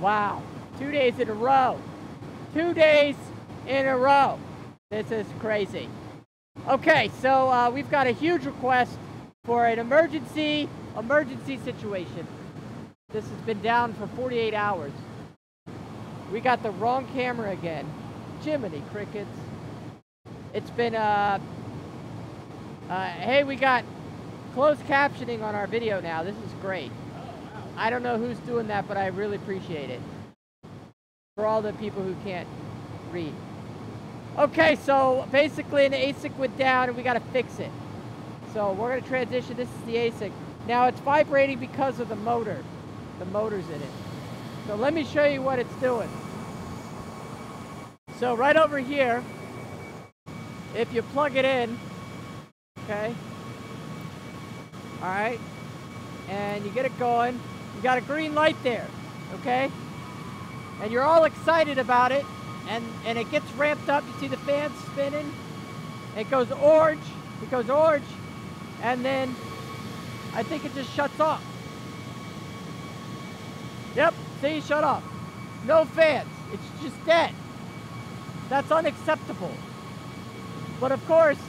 Wow, 2 days in a row. 2 days in a row. This is crazy. Okay, so we've got a huge request for an emergency situation. This has been down for 48 hours. We got the wrong camera again. Jiminy crickets. It's been, hey, we got closed captioning on our video now. This is great. I don't know who's doing that, but I really appreciate it. For all the people who can't read. Okay, so basically an ASIC went down and we got to fix it. So we're going to transition. This is the ASIC. Now it's vibrating because of the motor. The motor's in it. So let me show you what it's doing. So right over here, if you plug it in, okay, all right, and you get it going, you got a green light there, okay, and you're all excited about it, and it gets ramped up. You see the fan spinning, it goes orange, and then I think it just shuts off. Yep, see, shut off. No fans, it's just dead. That's unacceptable. But of course,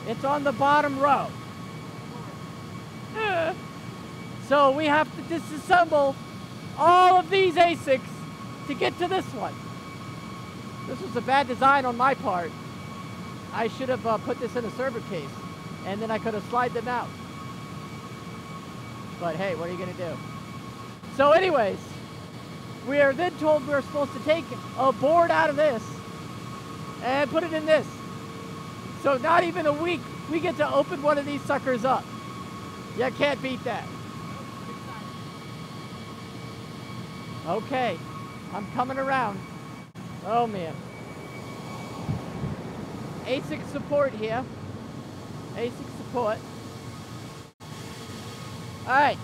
it's on the bottom row. So we have to disassemble all of these ASICs to get to this one. This was a bad design on my part. I should have put this in a server case, and then I could have slid them out. But hey, what are you gonna do? So anyways, we are then told we're supposed to take a board out of this and put it in this. So not even a week, we get to open one of these suckers up. You can't beat that. Okay, I'm coming around. Oh man. ASIC support here. ASIC support. All right.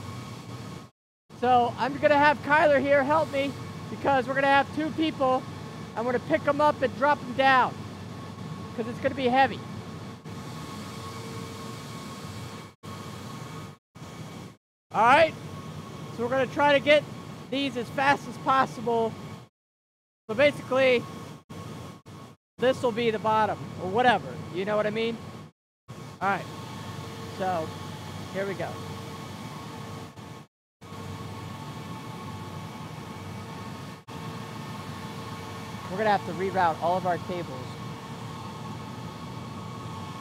So I'm gonna have Kyler here help me because we're gonna have 2 people. I'm gonna pick them up and drop them down because it's gonna be heavy. All right. So we're gonna try to get these as fast as possible. So basically, this will be the bottom or whatever. You know what I mean? All right. So here we go. We're gonna have to reroute all of our cables.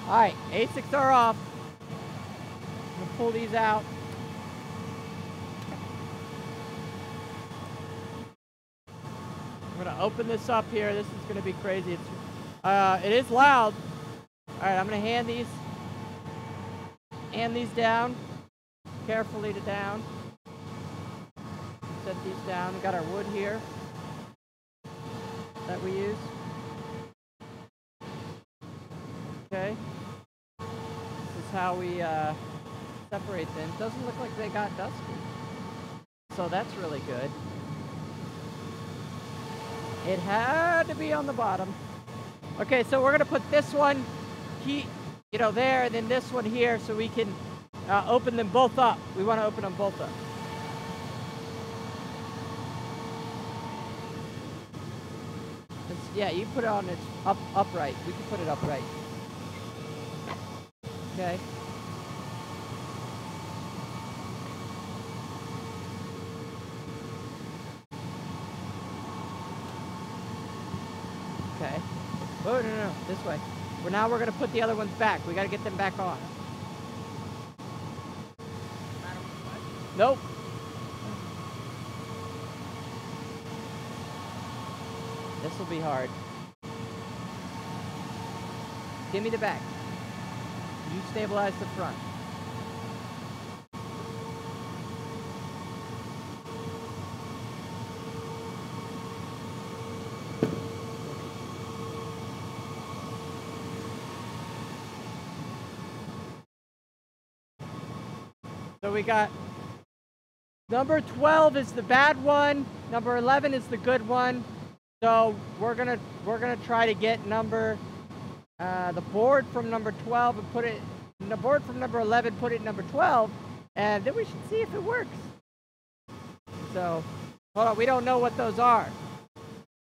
All right, ASICs are off. I'm gonna pull these out. I'm gonna open this up here. This is gonna be crazy. It is loud. All right, I'm gonna hand these down carefully to down. Set these down. We got our wood here that we use. Okay. This is how we separate them. Doesn't look like they got dusty. So that's really good. It had to be on the bottom. Okay, so we're gonna put this one, there, and then this one here, so we can open them both up. We want to open them both up. Yeah, you put it on its upright. We can put it upright. Okay. Okay. Oh, no, this way. Now we're going to put the other ones back. We got to get them back on. Nope. This will be hard. Give me the back. You stabilize the front. So we got number 12 is the bad one. Number 11 is the good one. So we're gonna try to get the board from number 12 and put it in the board from number 11, put it in number 12, and then we should see if it works. So Hold on, we don't know what those are.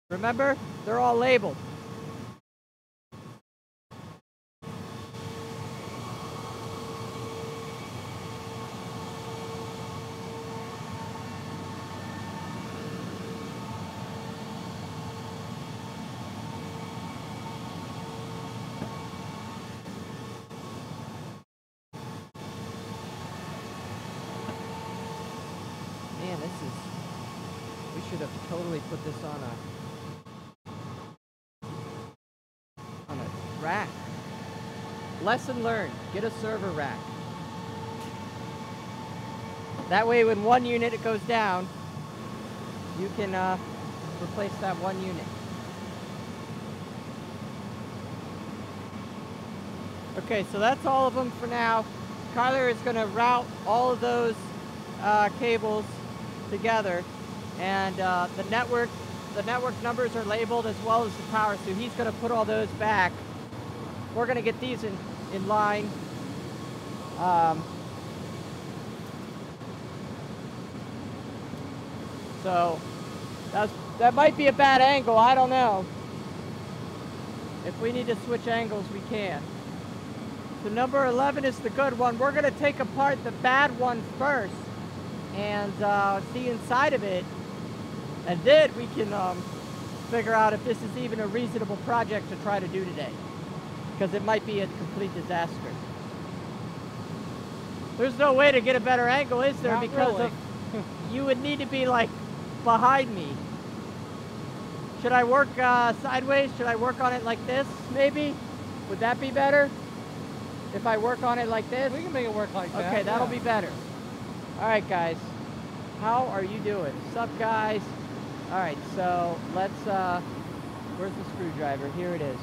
Remember? They're all labeled. Man, this is... We should have totally put this on a rack. Lesson learned. Get a server rack. That way when one unit goes down, you can replace that one unit. Okay, so that's all of them for now. Kyler is going to route all of those cables together, and the network numbers are labeled as well as the power, so he's going to put all those back. We're going to get these in line. So that might be a bad angle, I don't know. If we need to switch angles, we can. So number 11 is the good one. We're going to take apart the bad one first and see inside of it, and then we can figure out if this is even a reasonable project to try to do today, because it might be a complete disaster. There's no way to get a better angle, is there? Not because really. of you would need to be like behind me. Should I work sideways? Should I work on it like this, maybe? Would that be better? If I work on it like this? We can make it work like that. Okay, that'll be better. All right, guys. How are you doing? What's up, guys? All right, so let's, where's the screwdriver? Here it is.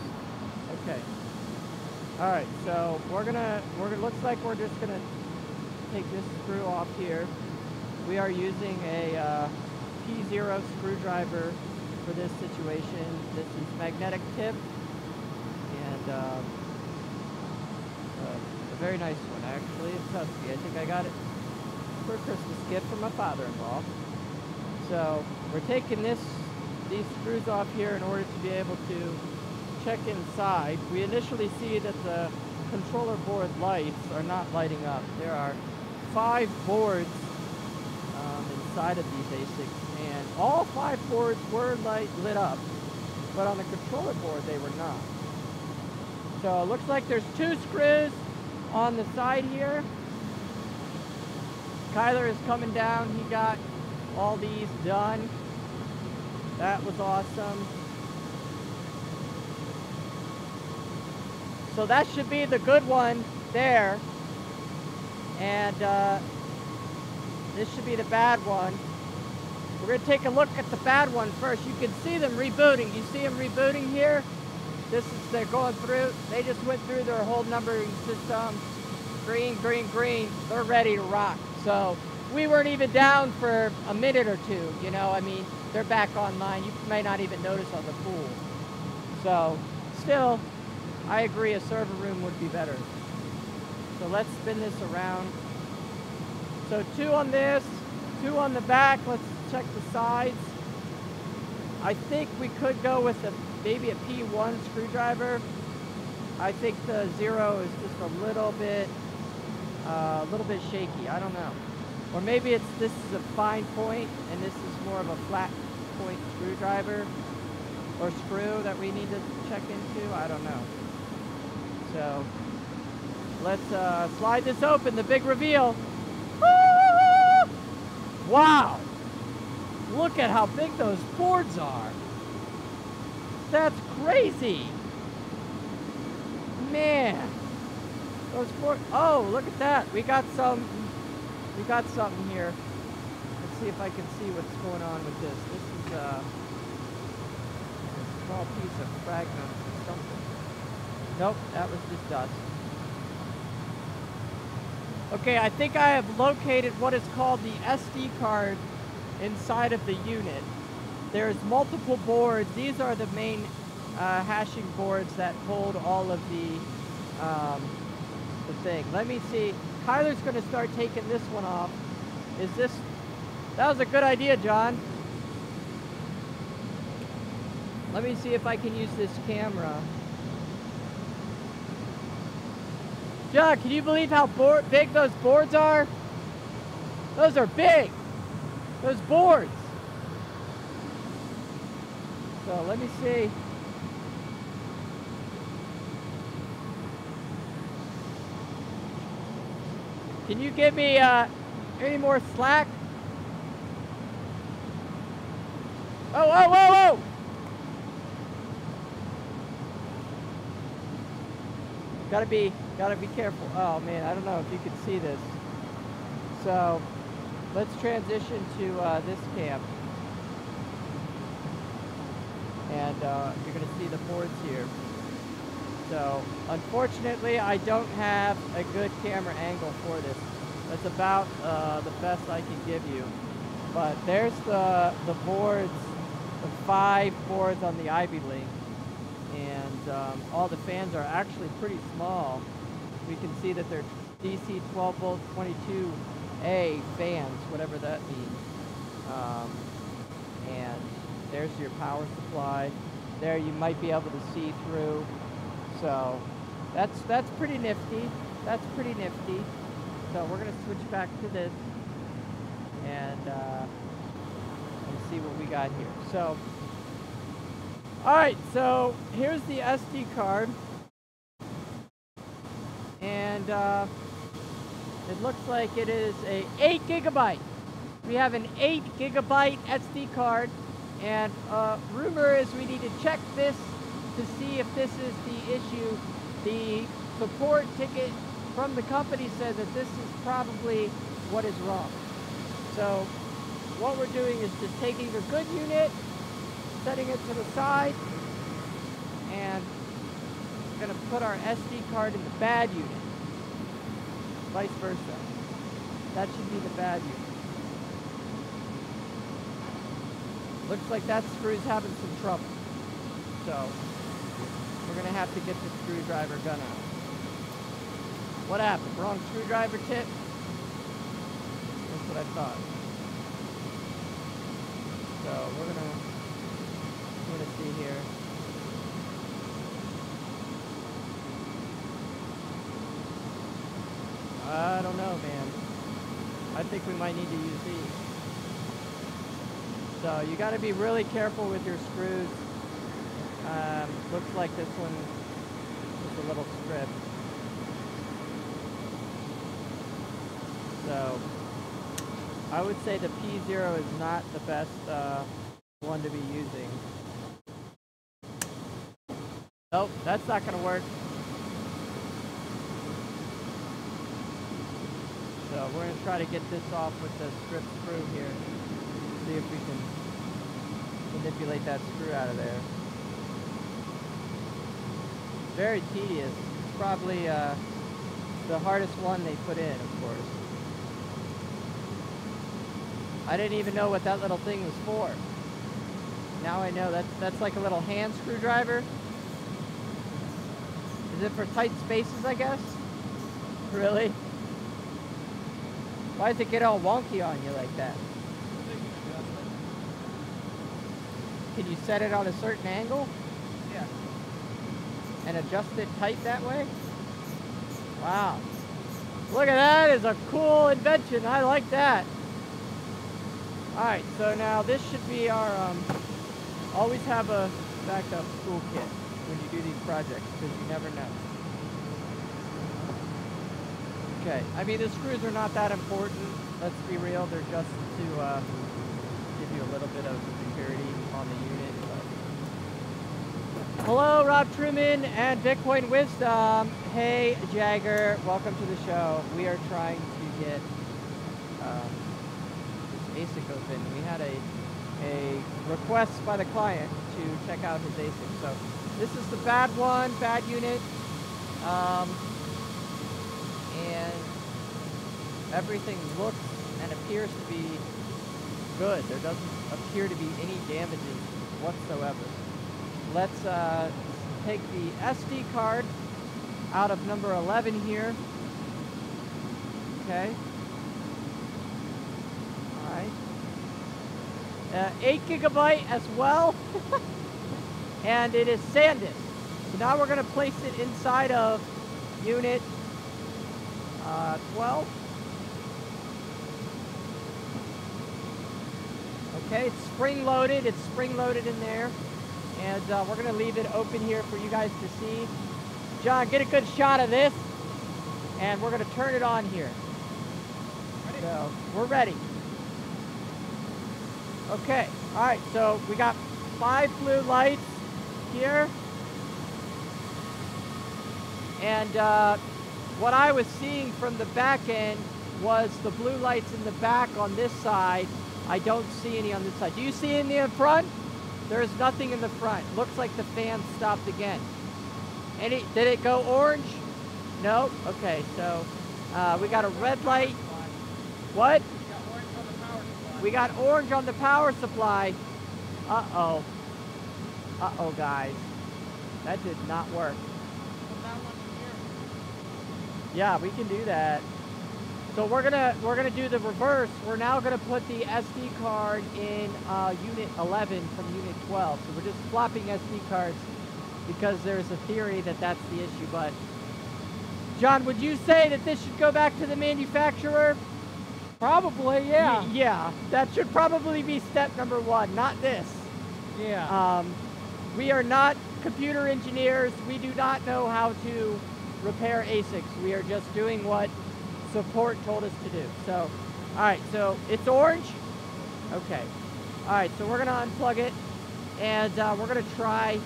Okay. All right, so looks like we're just gonna take this screw off here. We are using a P0 screwdriver for this situation. This is magnetic tip, and a very nice one, actually. It's Husky. I think I got it for a Christmas gift from my father-in-law. So we're taking these screws off here in order to be able to check inside. We initially see that the controller board lights are not lighting up. There are 5 boards inside of these ASICs, and all 5 boards were lit up, but on the controller board they were not. So it looks like there's 2 screws on the side here. Kyler is coming down. He got all these done. That was awesome. So that should be the good one there. And this should be the bad one. We're going to take a look at the bad one first. You can see them rebooting. You see them rebooting here? They're going through. They just went through their whole numbering system. Green, green, green. They're ready to rock. So we weren't even down for a minute or two, you know. I mean, they're back online. You may not even notice on the pool. So still, I agree a server room would be better. So let's spin this around. So 2 on this, 2 on the back. Let's check the sides. I think we could go with maybe a P1 screwdriver. I think the 0 is just a little bit shaky. I don't know. Or maybe this is a fine point and this is more of a flat point screwdriver or screw that we need to check into. I don't know. So let's slide this open. The big reveal. Woo! Wow! Look at how big those boards are. That's crazy. Man. Those boards. Oh, look at that. We got something here. Let's see if I can see what's going on with this. This is a small piece of fragment or something. Nope, that was just dust. Okay, I think I have located what is called the SD card inside of the unit. There's multiple boards. These are the main hashing boards that hold all of the thing. Let me see. Kyler's going to start taking this one off. That was a good idea, John. Let me see if I can use this camera. John, can you believe how big those boards are? Those are big. Those boards. So let me see. Can you give me any more slack? Oh, whoa, whoa, whoa! Gotta be careful. Oh man, I don't know if you can see this. So let's transition to this cam. And you're gonna see the boards here. So unfortunately, I don't have a good camera angle for this. That's about the best I can give you. But there's the boards, the 5 boards on the iBeLINK. And all the fans are actually pretty small. We can see that they're DC 12 volt 22A fans, whatever that means. And there's your power supply. There you might be able to see through. So that's pretty nifty. That's pretty nifty. So we're gonna switch back to this and see what we got here. So. Alright, so here's the SD card, and it looks like it is a 8 gigabyte. We have an 8 gigabyte SD card, and rumor is we need to check this to see if this is the issue. The support ticket from the company says that this is probably what is wrong. So what we're doing is just taking the good unit, setting it to the side, and we're going to put our SD card in the bad unit. Vice versa. That should be the bad unit. Looks like that screw's having some trouble. So we're going to have to get the screwdriver gun out. What happened? Wrong screwdriver tip? That's what I thought. So we're going to see here. I don't know, man. I think we might need to use these. So you got to be really careful with your screws. Looks like this one is a little strip. So I would say the P0 is not the best one to be using. Nope, that's not going to work. So we're going to try to get this off with the strip screw here. See if we can manipulate that screw out of there. Very tedious. It's probably the hardest one they put in, of course. I didn't even know what that little thing was for. Now I know that's like a little hand screwdriver. Is it for tight spaces, I guess? Really? Why does it get all wonky on you like that? Can you set it on a certain angle? Yeah. And adjust it tight that way? Wow. Look at that, it's a cool invention. I like that. Alright, so now this should be our, always have a backup toolkit when you do these projects, because you never know. Okay, I mean the screws are not that important, let's be real, they're just to give you a little bit of security on the unit. But... Hello, Rob Truman and Bitcoin Wisdom. Hey, Jagger, welcome to the show. We are trying to get this ASIC open. We had a request by the client to check out his ASIC. So this is the bad one, bad unit. And everything looks and appears to be good. There doesn't appear to be any damages whatsoever. Let's take the SD card out of number 11 here. Okay. All right. 8 gigabyte as well. and it is sanded. So now we're going to place it inside of unit 12. Okay, it's spring-loaded. It's spring-loaded in there. And we're going to leave it open here for you guys to see. John, get a good shot of this. And we're going to turn it on here. Ready? So, we're ready. Okay, all right, so we got 5 blue lights here. And what I was seeing from the back end was the blue lights in the back on this side. I don't see any on this side. Do you see any in the front? There's nothing in the front. Looks like the fan stopped again. Did it go orange? No? Okay, so we got a red light. What? We got orange on the power supply. Uh-oh. Uh-oh, guys. That did not work. Yeah, we can do that. So we're gonna do the reverse. We're now gonna put the SD card in unit 11 from unit 12. So we're just flopping SD cards because there's a theory that that's the issue. But John, would you say that this should go back to the manufacturer? Probably, yeah. Yeah, that should probably be step number 1, not this. Yeah. We are not computer engineers. We do not know how to repair ASICs. We are just doing what support told us to do. So, all right, so it's orange. Okay. All right, so we're gonna unplug it, and we're gonna try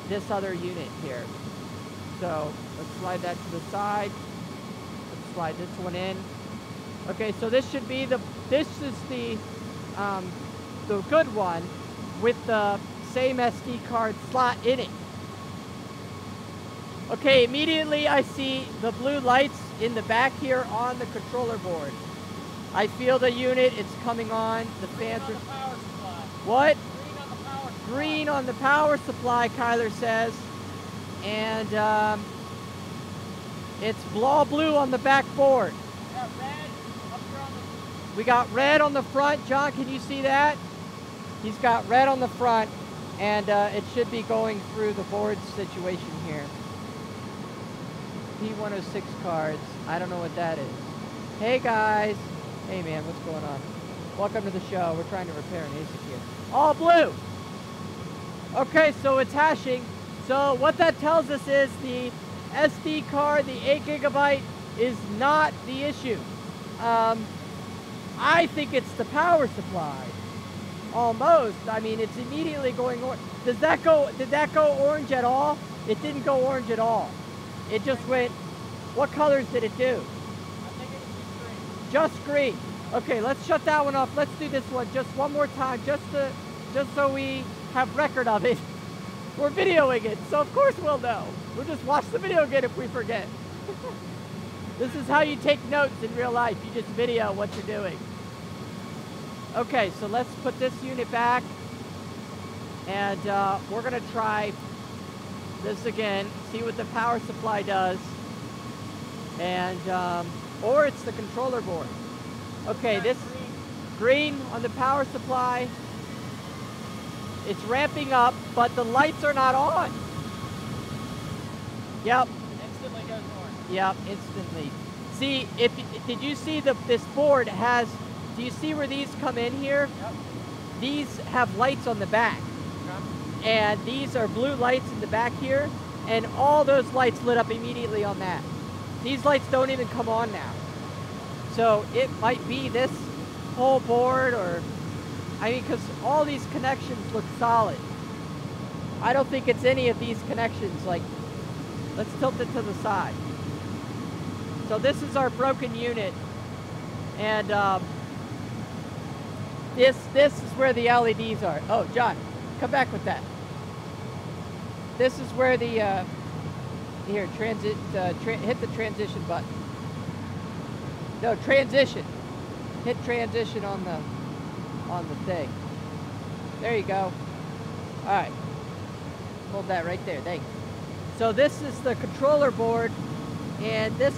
this other unit here. So let's slide that to the side. Let's slide this one in. Okay, so this should be this is the good one with the same SD card slot in it. Okay, immediately I see the blue lights in the back here on the controller board. I feel the unit, it's coming on, the fans are... What? Green on the power supply, Kyler says. And it's all blue on the back board. Yeah, red up here on the... We got red on the front. John, can you see that? He's got red on the front, and it should be going through the board situation here. P106 cards. I don't know what that is. Hey guys. Hey man, what's going on? Welcome to the show. We're trying to repair an ASIC here. All blue. Okay, so it's hashing. So what that tells us is the SD card, the 8 GB, is not the issue. I think it's the power supply. Almost. I mean, it's immediately going orange. Did that go orange at all? It didn't go orange at all. It just went, what colors did it do? I think it was just green. Okay, let's shut that one off. Let's do this one just one more time, just so we have record of it. We're videoing it, so of course we'll know. We'll just watch the video again if we forget. This is how you take notes in real life. You just video what you're doing. Okay, so let's put this unit back, and we're gonna try this again, see what the power supply does, and or it's the controller board. Okay, this green on the power supply, it's ramping up, but the lights are not on. Yep. Instantly goes orange. Yep, instantly. See, did you see this board has, do you see where these come in here? Yep. These have lights on the back. And these are blue lights in the back here, and all those lights lit up immediately on that. These lights don't even come on now. So it might be this whole board, or, I mean, because all these connections look solid. I don't think it's any of these connections. Like, let's tilt it to the side. So this is our broken unit, and this is where the LEDs are. Oh, John, come back with that. This is where the, here, hit the transition button. No, transition. Hit transition on the thing. There you go. All right. Hold that right there, thanks. So this is the controller board, and this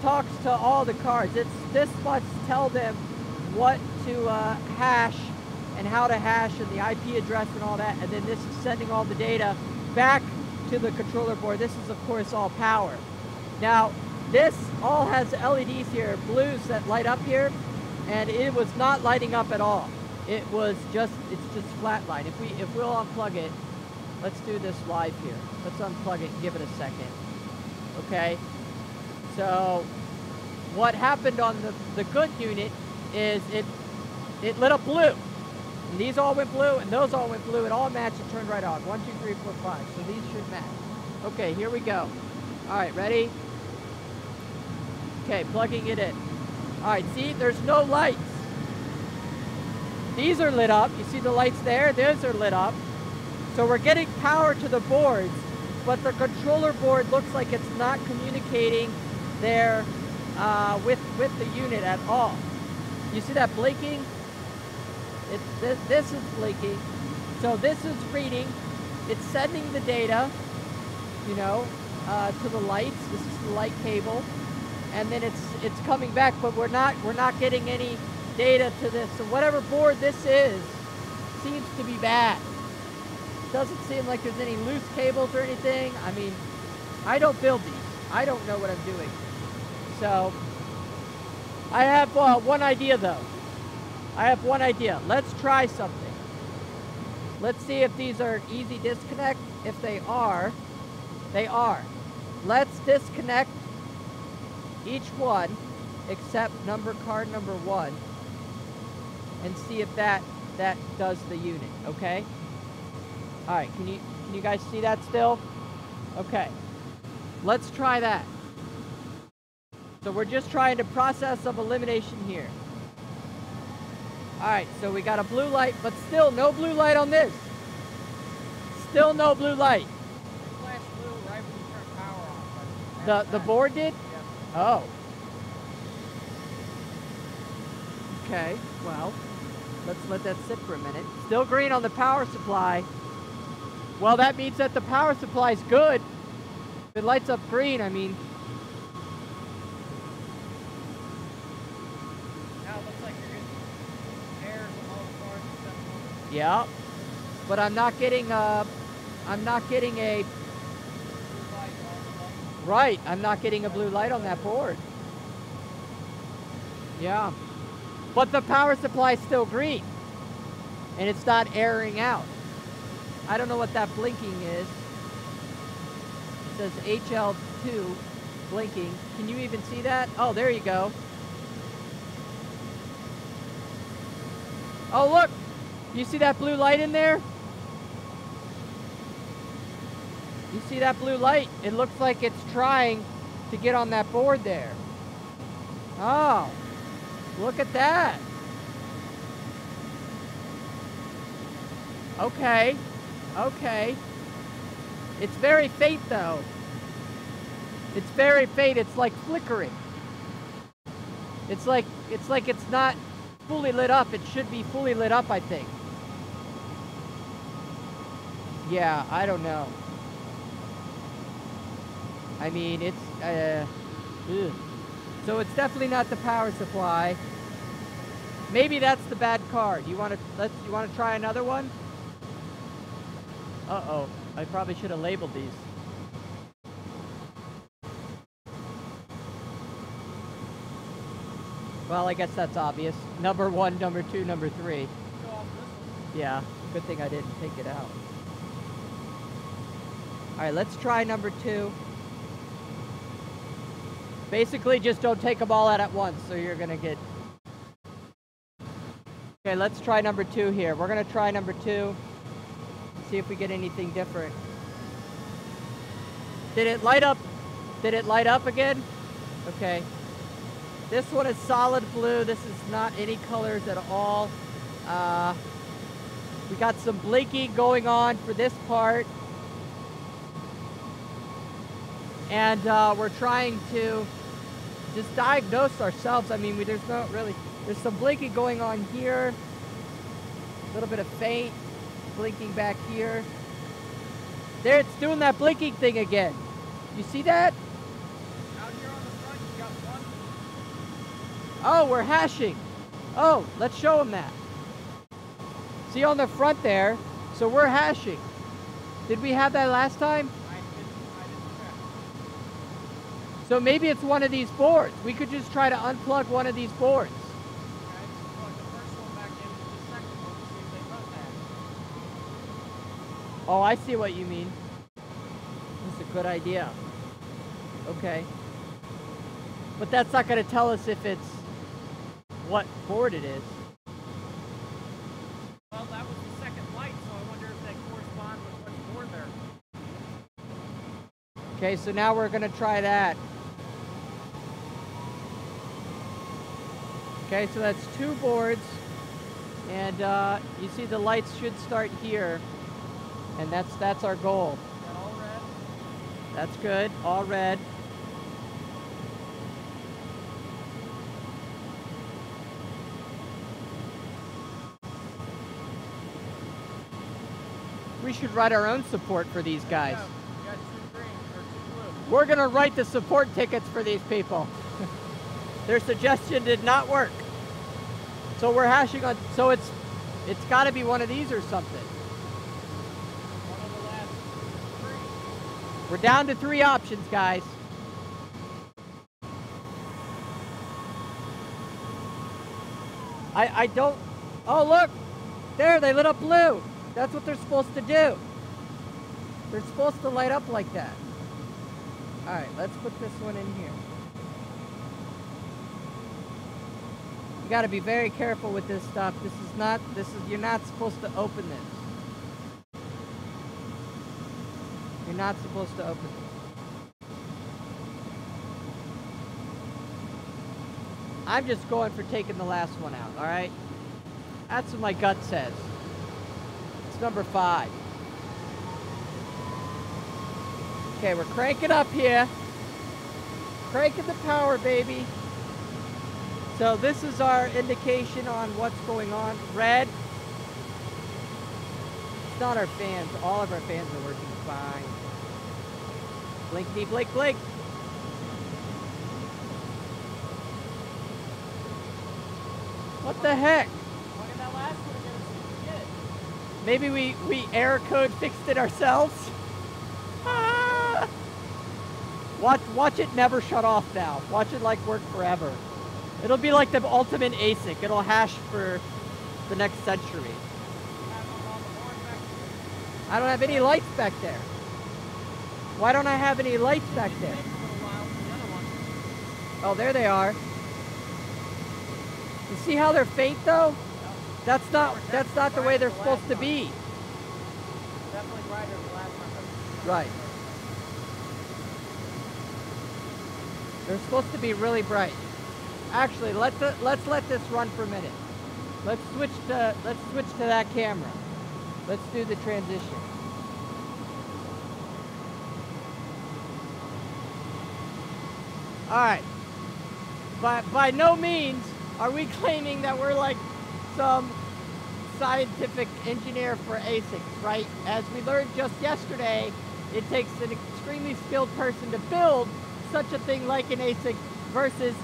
talks to all the cards. This must tell them what to hash and how to hash and the IP address and all that. And then this is sending all the data back to the controller board. This is, of course, all power. Now, this all has LEDs here, blues that light up here, and it was not lighting up at all. It's just flatline. If we'll unplug it, let's do this live here. Let's unplug it and give it a second. Okay. So what happened on the good unit is it lit up blue. And these all went blue, and those all went blue. It all matched and turned right on. 1, 2, 3, 4, 5. So these should match. Okay, here we go. All right, ready? Okay, plugging it in. All right, see, there's no lights. These are lit up. You see the lights there? Those are lit up. So we're getting power to the boards, but the controller board looks like it's not communicating there with the unit at all. You see that blinking? This is blinking. So this is reading. It's sending the data, you know, to the lights. This is the light cable, and then it's coming back. But we're not getting any data to this. So whatever board this is seems to be bad. Doesn't seem like there's any loose cables or anything. I mean, I don't build these. I don't know what I'm doing. So I have one idea though. I have one idea. Let's try something. Let's see if these are easy disconnect. If they are, they are. Let's disconnect each one except card number 1 and see if that does the unit, okay? All right, can you guys see that still? Okay, let's try that. So we're just trying the process of elimination here. All right, so we got a blue light, but still no blue light on this. Still no blue light. It flashed blue right when you turned power on. The board did? Yep. Oh. Okay, well, let's let that sit for a minute. Still green on the power supply. Well, that means that the power supply is good. If it lights up green, I mean. Now it looks like you're getting air from all the cars except one. Yeah, but I'm not getting a right. I'm not getting a blue light on that board. Yeah, but the power supply is still green, and it's not airing out. I don't know what that blinking is. It says HL2 blinking. Can you even see that? Oh, there you go. Oh, look. You see that blue light in there? You see that blue light? It looks like it's trying to get on that board there. Oh, look at that. Okay. Okay. It's very faint though. It's very faint. It's like flickering. It's like it's not fully lit up. It should be fully lit up, I think. Yeah, I don't know. I mean, it's so it's definitely not the power supply. Maybe that's the bad card. You want to try another one? Uh-oh, I probably should have labeled these. Well, I guess that's obvious. Number 1, number 2, number 3. Yeah, good thing I didn't take it out. All right, let's try number 2. Basically, just don't take them all out at once, so you're gonna get... Okay, let's try number 2 here. We're gonna try number 2. See if we get anything different. Did it light up? Did it light up again? Okay. This one is solid blue. This is not any colors at all. We got some blinking going on for this part. And we're trying to just diagnose ourselves. I mean, there's not really... There's some blinking going on here. A little bit of faint. Blinking back here. There, it's doing that blinking thing again. You see that? Out here on the front, you got one. Oh, we're hashing. Oh, let's show them that. See on the front there, so we're hashing. Did we have that last time? I didn't check. So maybe it's one of these boards. We could just try to unplug one of these boards. Okay, just plug the first one back into the second one to see if they run that. Oh, I see what you mean. That's a good idea. Okay. But that's not going to tell us if it's what board it is. Well, that was the second light, so I wonder if they correspond with what's board there. Okay, so now we're going to try that. Okay, so that's 2 boards. And you see the lights should start here. And that's our goal. Is that all red? That's good. All red. We should write our own support for these guys. Yeah, we got 2 green or 2 blue. We're going to write the support tickets for these people. Their suggestion did not work. So we're hashing on, so it's got to be one of these or something. One of the last 3. We're down to 3 options, guys. I don't, oh look, there, they lit up blue. That's what they're supposed to do. They're supposed to light up like that. All right, let's put this one in here. You got to be very careful with this stuff. You're not supposed to open this. You're not supposed to open it. I'm just going for taking the last one out, all right? That's what my gut says. It's number 5. Okay, we're cranking up here. Cranking the power, baby. So this is our indication on what's going on. Red. It's not our fans. All of our fans are working fine. Blinkety blink blink. What the heck? Look at that last one again, see what we get. Maybe we error code fixed it ourselves. Ah! Watch it never shut off now. Watch it like work forever. It'll be like the ultimate ASIC. It'll hash for the next century. I don't have any lights back there. Why don't I have any lights back there? Oh, there they are. You see how they're faint though? That's not the way they're supposed to be. Definitely brighter than the last one. Right. They're supposed to be really bright. Actually, let's let this run for a minute. Let's switch to that camera. Let's do the transition. All right. By no means are we claiming that we're like some scientific engineer for ASICs, right? As we learned just yesterday, it takes an extremely skilled person to build such a thing like an ASIC versus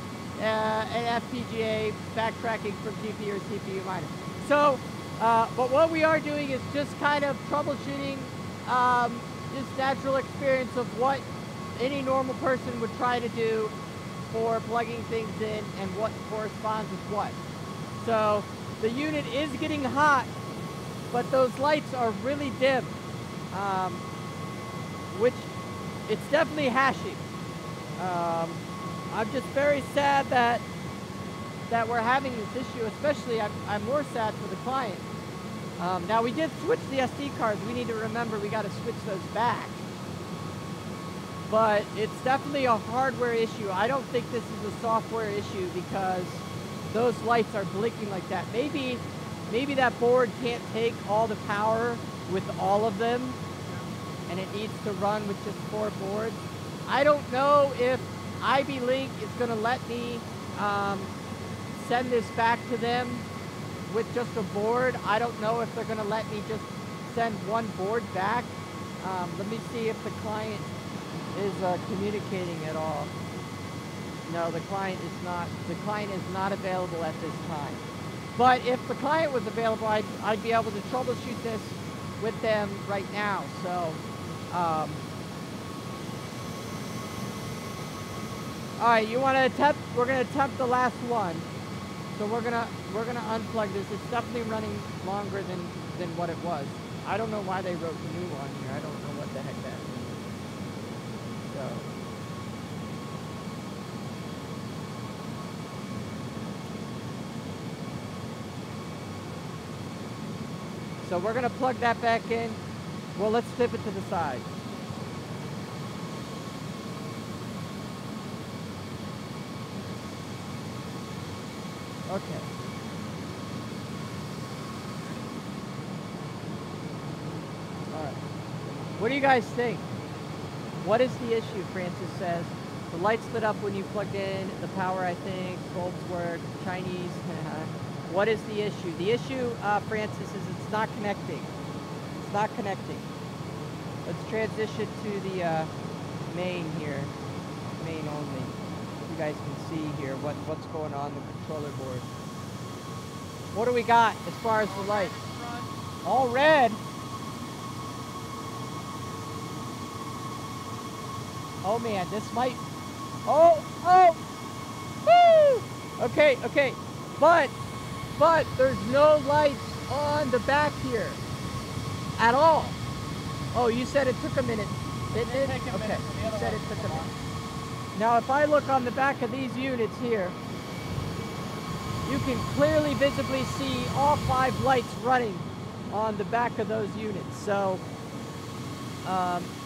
an FPGA backtracking from GPU or CPU miner. So, but what we are doing is just kind of troubleshooting just natural experience of what any normal person would try to do for plugging things in and what corresponds with what. So the unit is getting hot, but those lights are really dim, which it's definitely hashing. I'm just very sad that we're having this issue, especially I'm more sad for the client. Now we did switch the SD cards. We need to remember we got to switch those back. But it's definitely a hardware issue. I don't think this is a software issue because those lights are blinking like that. Maybe that board can't take all the power with all of them and it needs to run with just 4 boards. I don't know if iBeLINK is going to let me send this back to them with just a board. I don't know if they're going to let me just send one board back. Let me see if the client is communicating at all. No, the client is not available at this time. But if the client was available, I'd be able to troubleshoot this with them right now. So, all right, you want to attempt? We're going to attempt the last one. So we're gonna unplug this. It's definitely running longer than what it was. I don't know why they wrote the new one here. I don't know what the heck that means. So we're gonna plug that back in. Well, let's flip it to the side. Okay. All right. What do you guys think? What is the issue? Francis says the lights lit up when you plugged in the power. I think bulbs work. Chinese. What is the issue? The issue, Francis, is it's not connecting. It's not connecting. Let's transition to the main here. Main only. You guys can see here what's going on the controller board. What do we got as far as the light? All red. Oh man, this might. Oh. Woo! Okay. But there's no lights on the back here at all. Oh, you said it took a minute. It did? Okay. You said it took a minute. Now, if I look on the back of these units here, you can clearly visibly see all 5 lights running on the back of those units. So,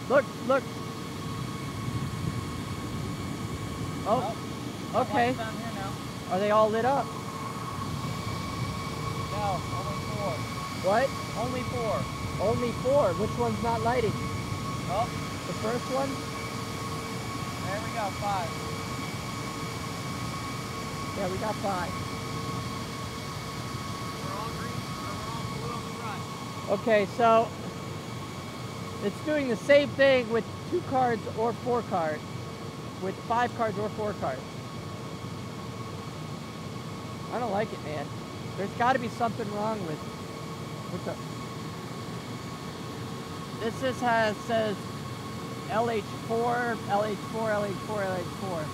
look. Oh, okay. Down here now. Are they all lit up? No, only 4. What? Only 4. Only 4. Which one's not lighting? Oh, The first one? there we go, 5. Yeah, we got 5. We're all green, we're all blue on the front. Okay, so it's doing the same thing with 2 cards or 4 cards. With 5 cards or 4 cards. I don't like it, man. There's got to be something wrong with the. This says LH4, LH4, LH4, LH4.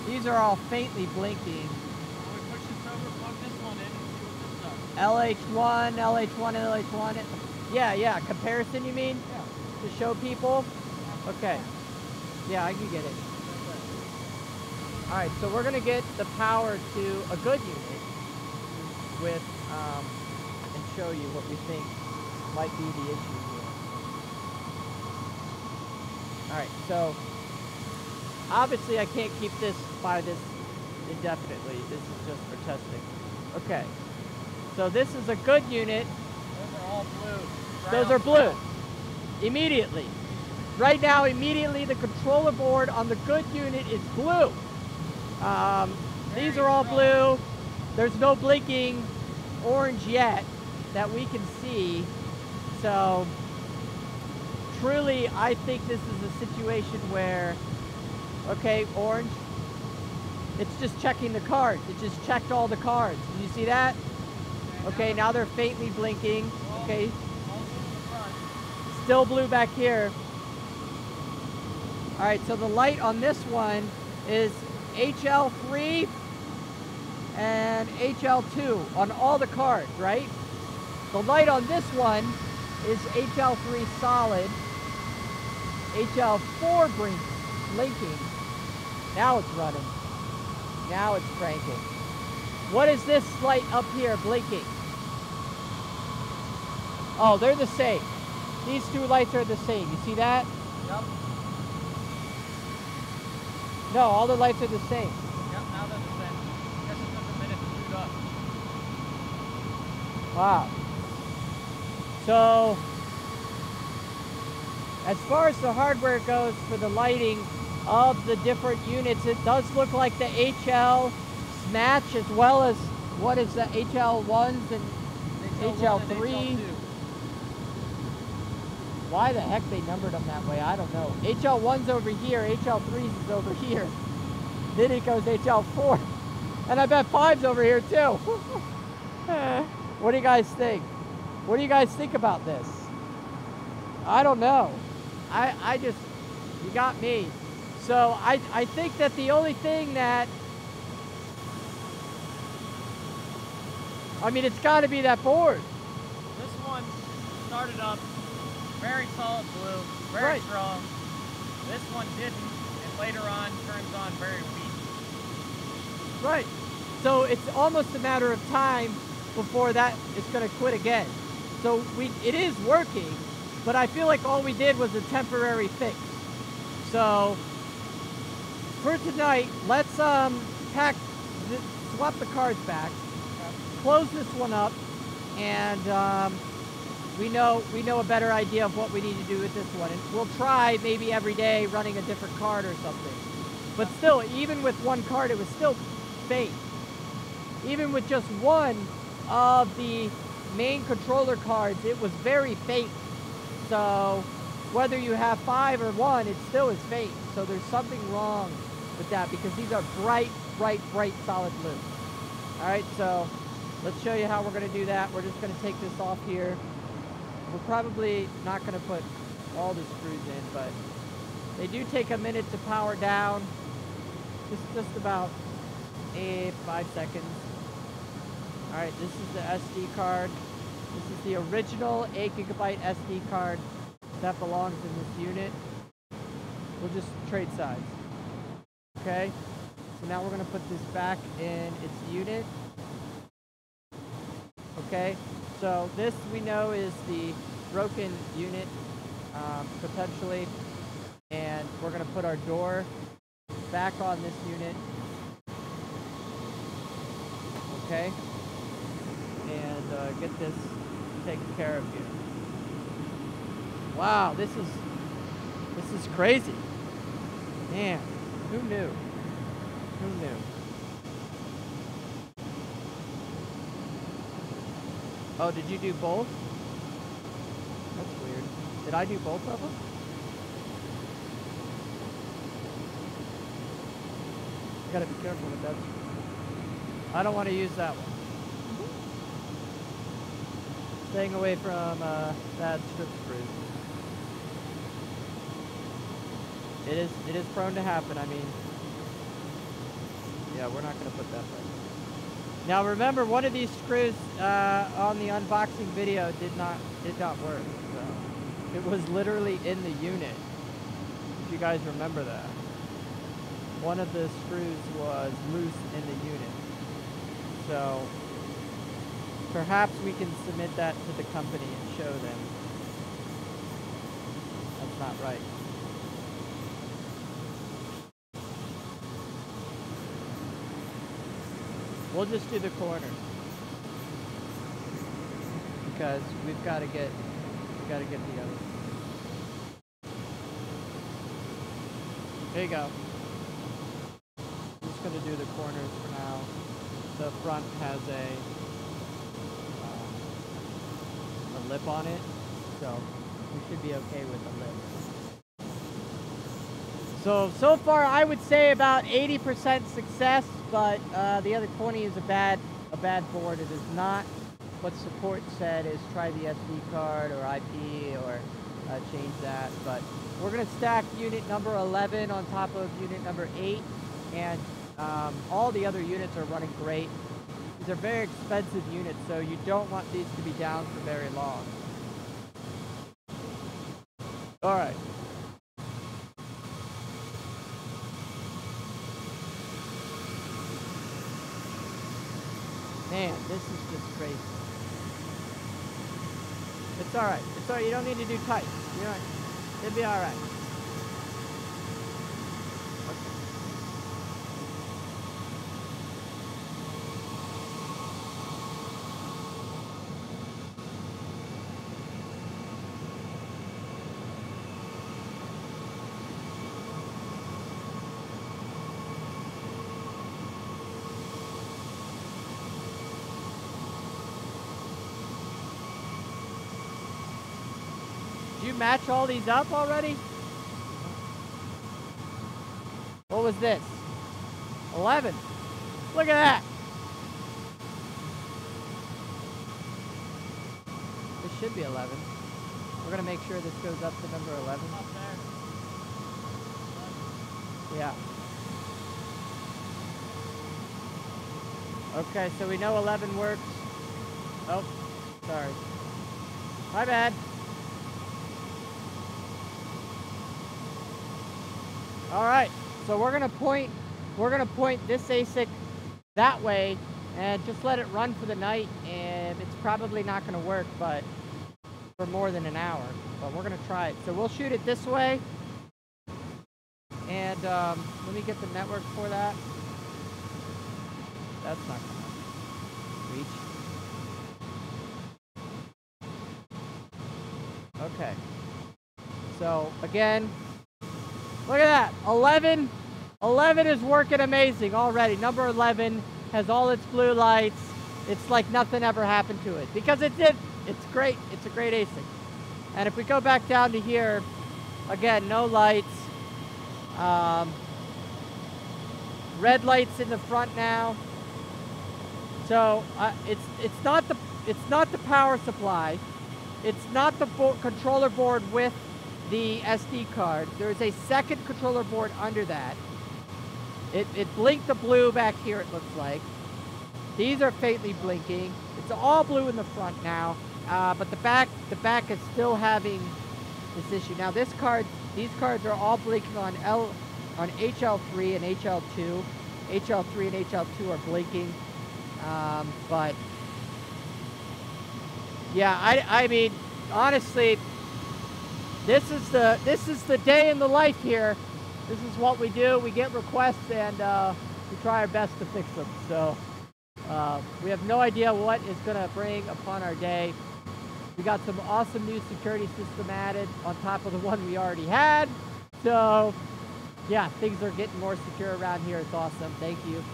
These are all faintly blinking. When we push this over, plug this one in and see what this does. LH1, LH1, LH1. Yeah. Comparison, you mean? Yeah. To show people? Okay. Yeah, I can get it. All right, so we're gonna get the power to a good unit with, and show you what we think might be the issue here. All right, so obviously I can't keep this by this indefinitely. This is just for testing. Okay, so this is a good unit. Those are all blue. Those are blue. Immediately. Right now, immediately the controller board on the good unit is blue. These are all blue. There's no blinking orange yet that we can see. So truly, I think this is a situation where, okay, orange, it's just checking the cards. It just checked all the cards. Did you see that? Okay, now they're faintly blinking. Okay, still blue back here. All right, so the light on this one is HL3 and HL2 on all the cards, right? The light on this one is HL3 solid, HL4 blinking. Now it's running. Now it's cranking. What is this light up here blinking? Oh, they're the same. These 2 lights are the same. You see that? Yep. No, all the lights are the same. Yep, now they're the same. Guess it took a minute to boot up. Wow. So, as far as the hardware goes for the lighting of the different units, it does look like the HL match as well as, what is the HL1s and HL3. Why the heck they numbered them that way, I don't know. HL1's over here, HL3's is over here. Then it goes HL4. And I bet 5's over here too. What do you guys think? What do you guys think about this? I don't know. I just, you got me. So I think that the only thing that, I mean, it's got to be that board. This one started up very solid blue, very strong. This one didn't, and later on turns on very weak. Right. So it's almost a matter of time before that is going to quit again. So it is working, but I feel like all we did was a temporary fix. So for tonight, let's swap the cards back, close this one up, and we know a better idea of what we need to do with this one. And we'll try maybe every day running a different card or something. But still, even with one card, it was still faint. Even with just one of the main controller cards, it was very faint. So whether you have 5 or 1, it still is faint. So there's something wrong with that, because these are bright, bright, bright solid blue. All right, so let's show you how we're going to do that. We're just going to take this off here. We're probably not going to put all the screws in, but they do take a minute to power down. Just about 5 seconds. All right, this is the SD card. This is the original 8 GB SD card that belongs in this unit. We'll just trade sides. Okay, so now we're going to put this back in its unit. Okay, so this we know is the broken unit, potentially, and we're going to put our door back on this unit. Okay, and get this taken care of here. Wow, this is crazy. Man, who knew? Who knew? Oh, did you do both? That's weird. Did I do both of them? You gotta be careful with that. I don't want to use that one. Staying away from bad strip screws. It is prone to happen. I mean, yeah, we're not going to put that back. Now remember, one of these screws on the unboxing video did not work. So it was literally in the unit. If you guys remember that, one of the screws was loose in the unit. So perhaps we can submit that to the company and show them that's not right. We'll just do the corner because we've got to get the other. There you go. I'm just going to do the corners for now. The front has a lip on it, so we should be okay with the lip. So far I would say about 80% success, but the other 20 is a bad board. It is not what support said is try the SD card or IP or change that. But we're going to stack unit number 11 on top of unit number 8, and all the other units are running great. These are very expensive units, so you don't want these to be down for very long. All right. Man, this is just crazy. It's all right. It's all right. You don't need to do tight. You're right. It'll be all right. Did you match all these up already? What was this? 11. Look at that. should be 11. We're gonna make sure this goes up to number 11. Up there. Yeah. Okay, so we know 11 works. Oh, sorry. My bad. All right, so we're gonna point this ASIC that way and just let it run for the night, and it's probably not gonna work, but for more than an hour, but we're gonna try it. So we'll shoot it this way, and let me get the network for that. That's not gonna reach. Okay. So again, look at that, 11 is working amazing already. Number 11 has all its blue lights. It's like nothing ever happened to it because it did. It's great. It's a great ASIC. And if we go back down to here, again, no lights. Red lights in the front now. So it's not the power supply. It's not the controller board with the SD card. There's a second controller board under that. It blinked the blue back here, it looks like. These are faintly blinking. It's all blue in the front now, but the back is still having this issue. Now these cards are all blinking on HL3 and HL2. HL3 and HL2 are blinking, but yeah, I mean, honestly, this is the day in the life here. This is what we do. We get requests and we try our best to fix them. So we have no idea what is going to bring upon our day. We got some awesome new security system added on top of the one we already had. So yeah, things are getting more secure around here. It's awesome. Thank you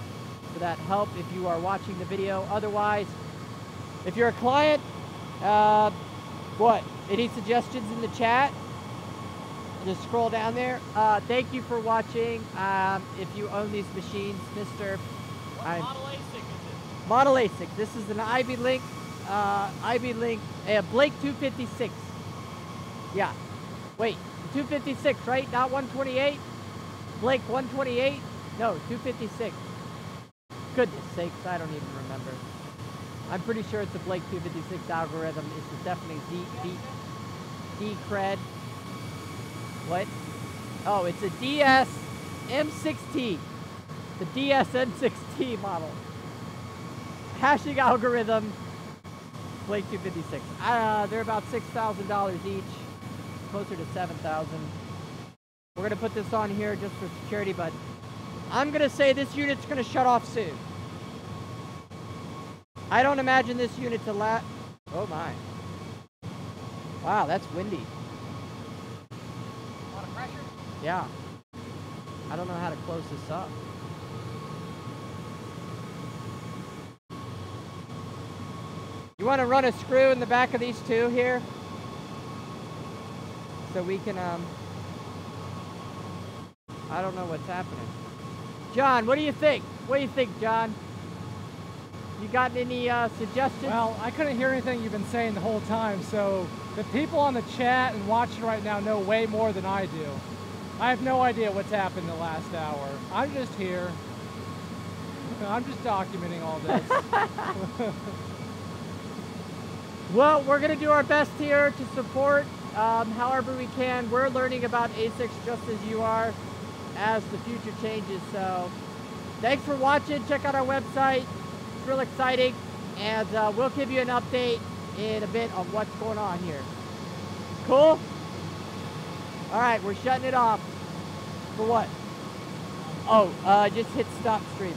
for that help if you are watching the video. Otherwise, if you're a client, any suggestions in the chat? Just scroll down there. Thank you for watching. If you own these machines, Mr. What model ASIC is it? Model ASIC. This is an iBeLINK, Blake 256. Yeah. Wait, 256, right? Not 128? Blake 128? No, 256. Goodness sakes, I don't even remember. I'm pretty sure it's a Blake 256 algorithm. It's definitely D-Cred. What? Oh, it's a DS-M6T. The DS-M6T model. Hashing algorithm, Blake 256. They're about $6,000 each. Closer to 7,000. We're going to put this on here just for security, but I'm going to say this unit's going to shut off soon. I don't imagine this unit to last. Oh my. Wow, that's windy. A lot of pressure? Yeah. I don't know how to close this up. You want to run a screw in the back of these two here? So we can, I don't know what's happening. John, what do you think? What do you think, John? You got any suggestions? Well, I couldn't hear anything you've been saying the whole time, so the people on the chat and watching right now know way more than I do. I have no idea what's happened the last hour. I'm just here. I'm just documenting all this. Well, we're going to do our best here to support however we can. We're learning about ASICs just as you are as the future changes. So thanks for watching. Check out our website. It's real exciting. And we'll give you an update in a bit on what's going on here. Cool? All right, we're shutting it off. For what? Oh, just hit stop stream.